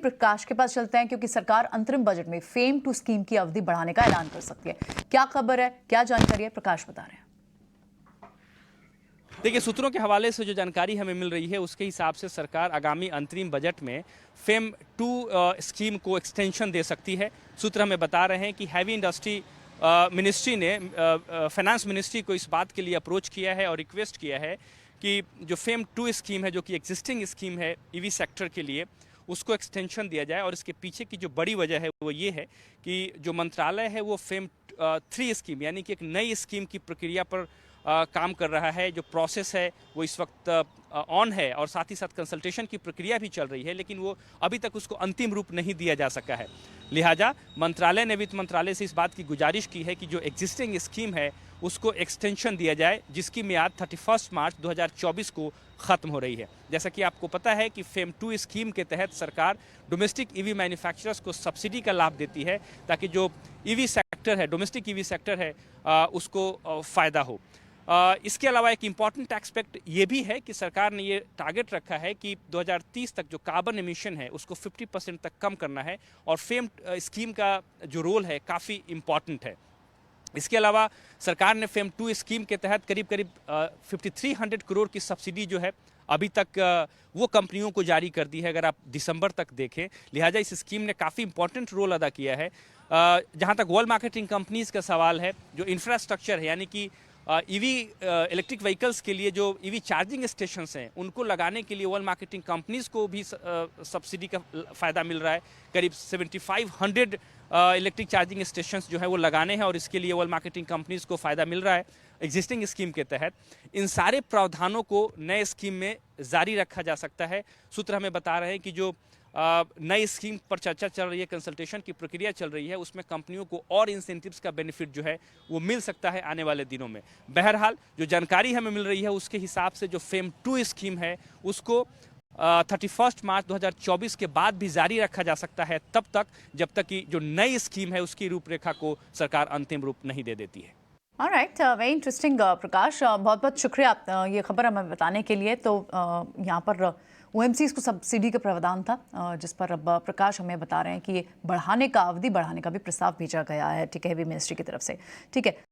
प्रकाश के पास चलते हैं क्योंकि सरकार अंतरिम बजट में फेम टू स्कीम की अवधि बढ़ाने का ऐलान कर सकती है। क्या खबर है, क्या जानकारी है, प्रकाश बता रहे हैं। देखिए, सूत्रों के हवाले से जो जानकारी हमें मिल रही है उसके हिसाब से सरकार आगामी अंतरिम बजट में फेम टू स्कीम को एक्सटेंशन दे सकती है। सूत्र हमें बता रहे हैं कि हैवी इंडस्ट्री मिनिस्ट्री ने फाइनेंस मिनिस्ट्री को इस बात के लिए अप्रोच किया है और रिक्वेस्ट किया है कि जो फेम टू स्कीम है, जो कि एग्जिस्टिंग स्कीम है ईवी सेक्टर के लिए, उसको एक्सटेंशन दिया जाए। और इसके पीछे की जो बड़ी वजह है वो ये है कि जो मंत्रालय है वो फेम 3 स्कीम यानी कि एक नई स्कीम की प्रक्रिया पर काम कर रहा है। जो प्रोसेस है वो इस वक्त ऑन है और साथ ही साथ कंसल्टेशन की प्रक्रिया भी चल रही है, लेकिन वो अभी तक उसको अंतिम रूप नहीं दिया जा सका है। लिहाजा मंत्रालय ने वित्त मंत्रालय से इस बात की गुजारिश की है कि जो एग्जिस्टिंग स्कीम है उसको एक्सटेंशन दिया जाए, जिसकी मियाद 31 मार्च 2024 को ख़त्म हो रही है। जैसा कि आपको पता है कि फेम 2 स्कीम के तहत सरकार डोमेस्टिक ईवी मैन्युफैक्चरर्स को सब्सिडी का लाभ देती है ताकि जो ईवी सेक्टर है, डोमेस्टिक ईवी सेक्टर है, उसको फ़ायदा हो। इसके अलावा एक इम्पॉर्टेंट एस्पेक्ट ये भी है कि सरकार ने ये टारगेट रखा है कि 2030 तक जो कार्बन एमिशन है उसको 50% तक कम करना है और फेम स्कीम का जो रोल है काफ़ी इम्पॉर्टेंट है। इसके अलावा सरकार ने फेम 2 स्कीम के तहत करीब 5300 करोड़ की सब्सिडी जो है अभी तक वो कंपनियों को जारी कर दी है, अगर आप दिसंबर तक देखें। लिहाजा इस स्कीम ने काफ़ी इंपॉर्टेंट रोल अदा किया है। जहां तक वर्ल्ड मार्केटिंग कंपनीज का सवाल है, जो इंफ्रास्ट्रक्चर है यानी कि ईवी इलेक्ट्रिक व्हीकल्स के लिए जो ईवी चार्जिंग स्टेशंस हैं उनको लगाने के लिए वर्ल्ड मार्केटिंग कंपनीज को भी सब्सिडी का फ़ायदा मिल रहा है। करीब 7500 इलेक्ट्रिक चार्जिंग स्टेशंस जो है वो लगाने हैं और इसके लिए वर्ल्ड मार्केटिंग कंपनीज को फ़ायदा मिल रहा है एग्जिस्टिंग स्कीम के तहत। इन सारे प्रावधानों को नए स्कीम में जारी रखा जा सकता है। सूत्र हमें बता रहे हैं कि जो नई स्कीम पर चर्चा चल रही है, कंसल्टेशन की प्रक्रिया चल रही है, उसमें कंपनियों को और इंसेंटिव्स का बेनिफिट जो है वो मिल सकता है आने वाले दिनों में। बहरहाल जो जानकारी हमें मिल रही है उसके हिसाब से जो फेम 2 स्कीम है उसको 31 मार्च 2024 के बाद भी जारी रखा जा सकता है, तब तक जब तक कि जो नई स्कीम है उसकी रूपरेखा को सरकार अंतिम रूप नहीं दे देती है। ऑलराइट, वेरी इंटरेस्टिंग प्रकाश, बहुत बहुत शुक्रिया ये खबर हमें बताने के लिए। तो यहाँ पर ओएमसीज को सब्सिडी का प्रावधान था, जिस पर अब प्रकाश हमें बता रहे हैं कि ये बढ़ाने का, अवधि बढ़ाने का भी प्रस्ताव भेजा गया है, ठीक है, हेवी मिनिस्ट्री की तरफ से। ठीक है।